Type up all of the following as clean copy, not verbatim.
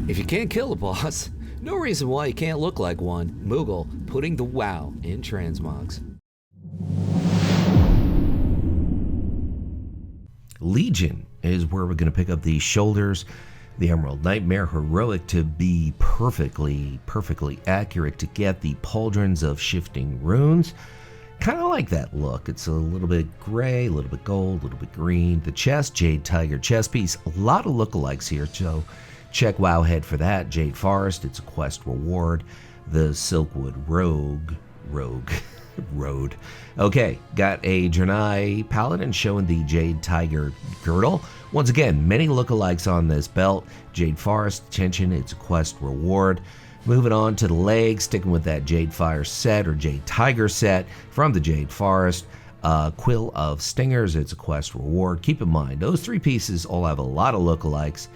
If you can't kill a boss, no reason why you can't look like one. Moogle putting the wow in transmogs. Legion is where we're going to pick up the shoulders. The Emerald Nightmare Heroic to be perfectly accurate to get the pauldrons of shifting runes. Kind of like that look. It's a little bit gray, a little bit gold, a little bit green. The chest, Jade Tiger chest piece. A lot of lookalikes here, so check Wowhead for that. Jade Forest, it's a quest reward. The Silkwood Road. Okay, got a Draenor Paladin showing the Jade Tiger girdle. Once again, many lookalikes on this belt. Jade Forest, attention, it's a quest reward. Moving on to the legs, sticking with that Jade Fire set or Jade Tiger set from the Jade Forest. Quill of Stingers, it's a quest reward. Keep in mind, those three pieces all have a lot of lookalikes,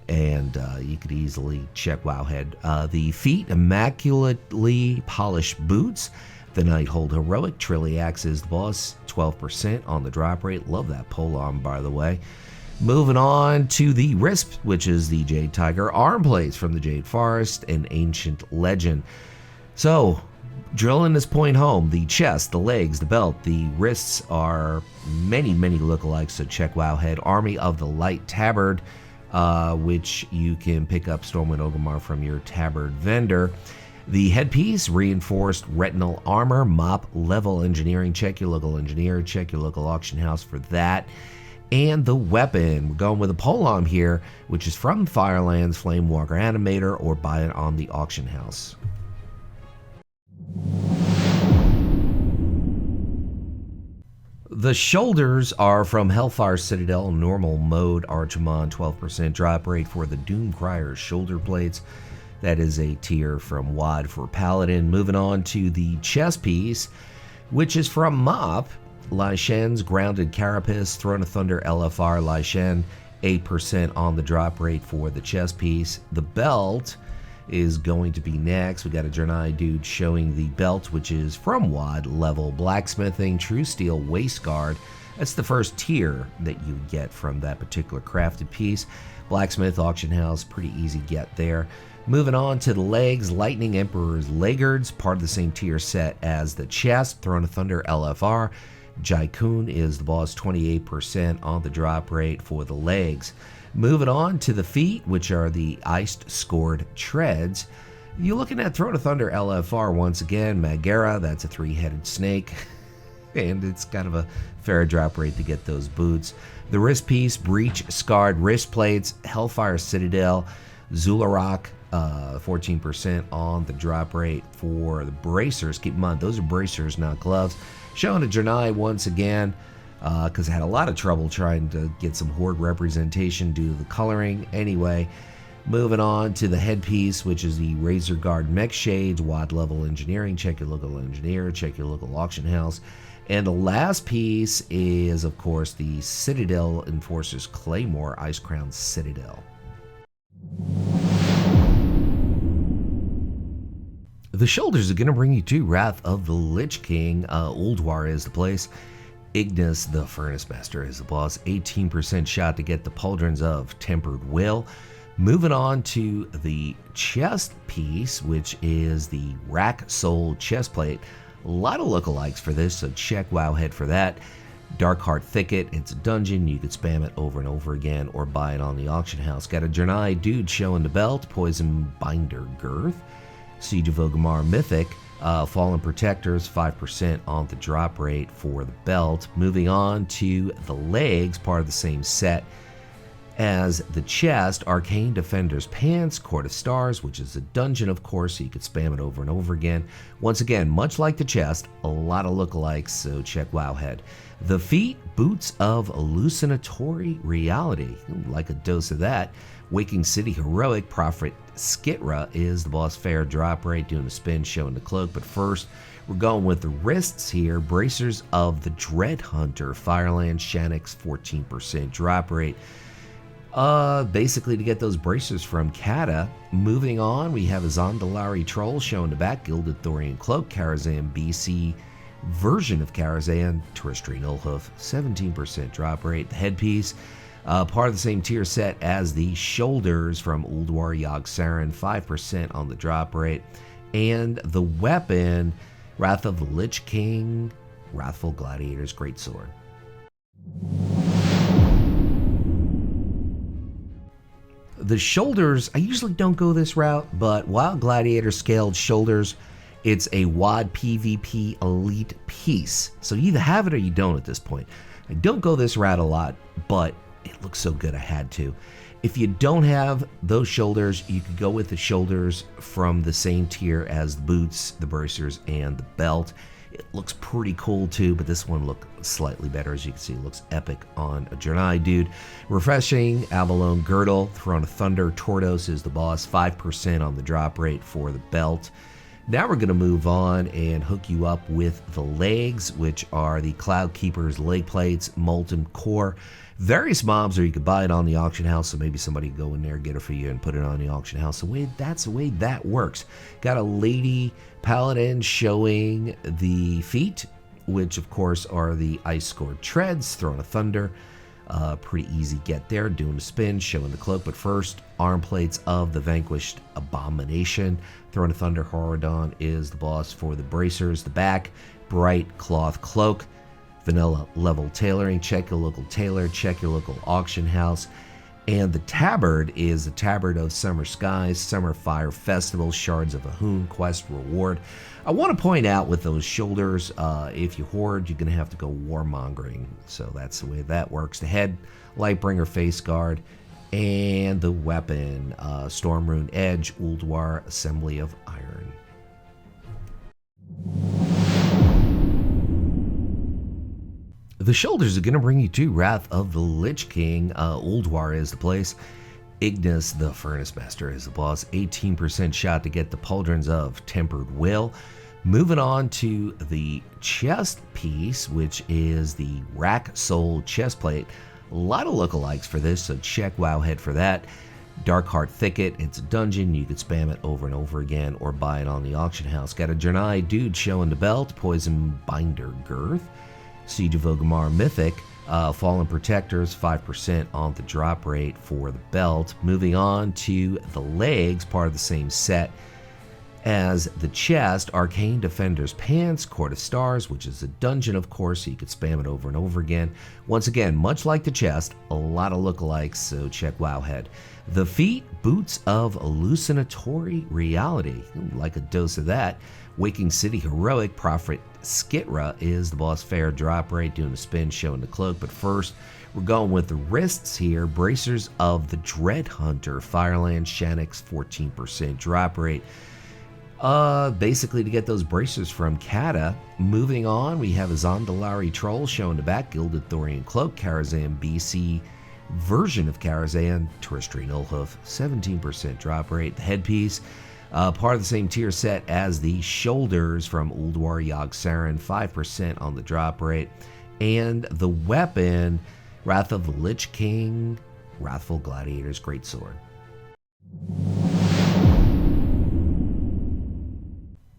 and you could easily check Wowhead. The feet, immaculately polished boots. The Nighthold Heroic, Trilliax is the boss, 12% on the drop rate. Love that polearm, by the way. Moving on to the wrist, which is the Jade Tiger arm plates from the Jade Forest, an ancient legend. So, drilling this point home, the chest, the legs, the belt, the wrists are many lookalikes, so check Wowhead. Army of the Light Tabard, which you can pick up Stormwind Ogrimmar from your tabard vendor. The headpiece, reinforced retinal armor, mop level engineering. Check your local engineer, check your local auction house for that. And the weapon, we're going with a polearm here, which is from Firelands, Flamewalker Animator, or buy it on the auction house. The shoulders are from Hellfire Citadel, normal mode, Archimon, 12% drop rate for the Doomcrier shoulder plates. That is a tier from WoD for Paladin. Moving on to the chest piece, which is from Mop. Lai Shen's Grounded Carapace, Throne of Thunder LFR Lai Shen, 8% on the drop rate for the chest piece. The belt is going to be next. We got a Draenor dude showing the belt, which is from WoD level Blacksmithing, True Steel Waistguard. That's the first tier that you get from that particular crafted piece. Blacksmith Auction House, pretty easy get there. Moving on to the legs, Lightning Emperor's Leggards, part of the same tier set as the chest, Throne of Thunder LFR. Jaikun is the boss, 28% on the drop rate for the legs. Moving on to the feet, which are the Iced Scored Treads. You're looking at Throne of Thunder LFR once again. Magera, that's a three-headed snake. And it's kind of a fair drop rate to get those boots. The wrist piece, Breach Scarred Wrist Plates, Hellfire Citadel, Zularock, 14% on the drop rate for the bracers. Keep in mind, those are bracers, not gloves. Showing a Draenor once again, because I had a lot of trouble trying to get some Horde representation due to the coloring. Anyway, moving on to the headpiece, which is the Razor Guard Mech Shades, WoD level engineering. Check your local engineer, check your local auction house. And the last piece is, of course, the Citadel Enforcer's Claymore Ice Crown Citadel. The shoulders are going to bring you to Wrath of the Lich King. Ulduar is the place. Ignis, the Furnace Master, is the boss. 18% shot to get the pauldrons of Tempered Will. Moving on to the chest piece, which is the Rack Soul chest plate. A lot of lookalikes for this, so check Wowhead for that. Darkheart Thicket, it's a dungeon. You could spam it over and over again or buy it on the auction house. Got a Draenor dude showing the belt. Poison Binder Girth. Siege of Ogrimmar Mythic, Fallen Protectors, 5% on the drop rate for the belt. Moving on to the legs, part of the same set as the chest, Arcane Defender's Pants, Court of Stars, which is a dungeon, of course, so you could spam it over and over again. Once again, much like the chest, a lot of lookalikes, so check Wowhead. The feet, Boots of Hallucinatory Reality, like a dose of that. Waking City Heroic, Prophet Skitra is the boss, fair drop rate, doing a spin, showing the cloak. But first, we're going with the wrists here. Bracers of the Dread Hunter, Firelands, Shanix, 14% drop rate. Basically to get those bracers from Cata. Moving on, we have a Zondalari Troll showing the back, Gilded Thorian Cloak, Karazhan BC version of Karazhan, Terrestrial Hoof, 17% drop rate. The headpiece, Part of the same tier set as the shoulders from Ulduar Yogg-Saron, 5% on the drop rate. And the weapon, Wrath of the Lich King, Wrathful Gladiator's Greatsword. The shoulders, I usually don't go this route, but Wild Gladiator scaled shoulders, it's a WoD PvP elite piece. So you either have it or you don't at this point. I don't go this route a lot, but it looks so good I had to. If you don't have those shoulders, you could go with the shoulders from the same tier as the boots, the bracers, and the belt. It looks pretty cool too, but this one looks slightly better. As you can see, it looks epic on a Draenei dude. Refreshing Avalon Girdle, Throne of Thunder, Tordos is the boss, 5% on the drop rate for the belt. Now we're going to move on and hook you up with the legs, which are the Cloud Keeper's leg plates, Molten Core. Various mobs, or you could buy it on the auction house, so maybe somebody can go in there, get it for you, and put it on the auction house. That's the way that works. Got a lady paladin showing the feet, which of course are the ice-scored treads, Throne of Thunder. Pretty easy get there, doing a spin, showing the cloak. But first, arm plates of the vanquished abomination. Throne of Thunder Horadon is the boss for the bracers. The back, bright cloth cloak. Vanilla level tailoring. Check your local tailor, check your local auction house. And the tabard is the Tabard of Summer Skies, Summer Fire Festival, Shards of Ahun, Quest Reward. I want to point out with those shoulders, if you hoard, you're going to have to go warmongering. So that's the way that works. The head, Lightbringer Face Guard, and the weapon, Stormrune Edge, Ulduar, Assembly of Iron. The shoulders are going to bring you to Wrath of the Lich King. Ulduar is the place. Ignis, the Furnace Master, is the boss. 18% shot to get the Pauldrons of Tempered Will. Moving on to the chest piece, which is the Rack Soul chest plate. A lot of lookalikes for this, so check Wowhead for that. Darkheart Thicket, it's a dungeon. You could spam it over and over again or buy it on the auction house. Got a Draenei dude showing the belt. Poison Binder Girth. Siege of Orgrimmar Mythic, Fallen Protectors, 5% on the drop rate for the belt. Moving on to the legs, part of the same set as the chest, Arcane Defender's Pants, Court of Stars, which is a dungeon, of course, so you could spam it over and over again. Once again, much like the chest, a lot of lookalikes, so check Wowhead. The feet, Boots of Hallucinatory Reality, like a dose of that. Waking City Heroic, Prophet Skitra is the boss. Fair drop rate, doing a spin, showing the cloak. But first, we're going with the wrists here. Bracers of the Dread Hunter, Firelands, Shanix, 14% drop rate. Basically to get those bracers from Cata. Moving on, we have a Zandalari Troll showing the back, Gilded Thorian Cloak, Karazhan BC version of Karazhan, Terrestrial Nullhoof, 17% drop rate. The headpiece, part of the same tier set as the shoulders from Ulduar Yogg-Saron, 5% on the drop rate. And the weapon, Wrath of the Lich King, Wrathful Gladiator's Greatsword.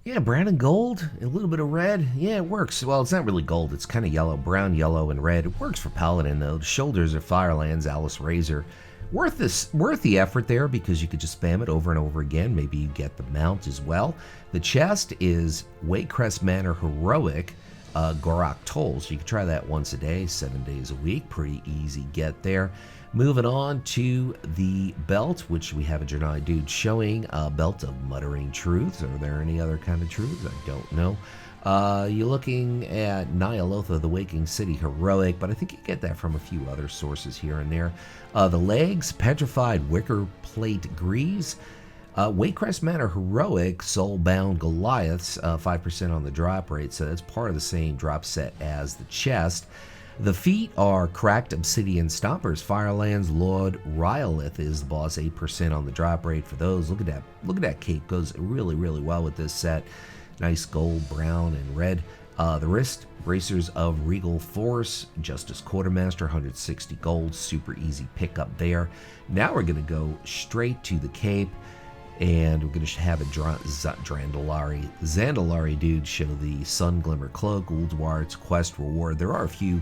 Yeah, brown and gold, a little bit of red. Yeah, it works. Well, it's not really gold. It's kind of yellow, brown, yellow, and red. It works for Paladin, though. The shoulders are Firelands, Alice Razor. Worth the effort there because you could just spam it over and over again. Maybe you get the mount as well. The chest is Waycrest Manor Heroic, Gorak Toll. So you can try that once a day, 7 days a week. Pretty easy get there. Moving on to the belt, which we have a Draenei dude showing, a belt of Muttering Truths. Are there any other kind of truths? I don't know. You're looking at Nyalotha, the Waking City Heroic, but I think you get that from a few other sources here and there. The legs, Petrified Wicker Plate Greaves. Waycrest Manor Heroic, Soulbound Goliaths, 5% on the drop rate, so that's part of the same drop set as the chest. The feet are Cracked Obsidian Stompers, Firelands, Lord Rylith is the boss, 8% on the drop rate for those. Look at that cape, goes really, really well with this set. Nice gold, brown, and red. The wrist, Bracers of Regal Force, Justice Quartermaster, 160 gold, super easy pickup there. Now we're going to go straight to the cape, and we're going to have a Zandalari dude show the Sun Glimmer Cloak, Ulduar's Quest Reward. There are a few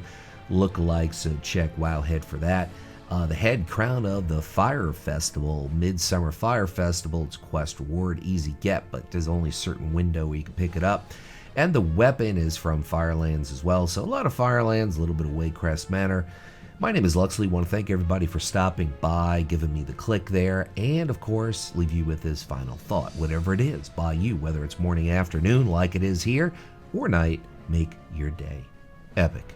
lookalikes, so check Wowhead for that. The head crown of the Fire Festival, Midsummer Fire Festival. It's quest reward, easy get, but there's only a certain window where you can pick it up. And the weapon is from Firelands as well. So a lot of Firelands, a little bit of Waycrest Manor. My name is Luxeley. I want to thank everybody for stopping by, giving me the click there, and of course, leave you with this final thought. Whatever it is by you, whether it's morning, afternoon, like it is here, or night, make your day epic.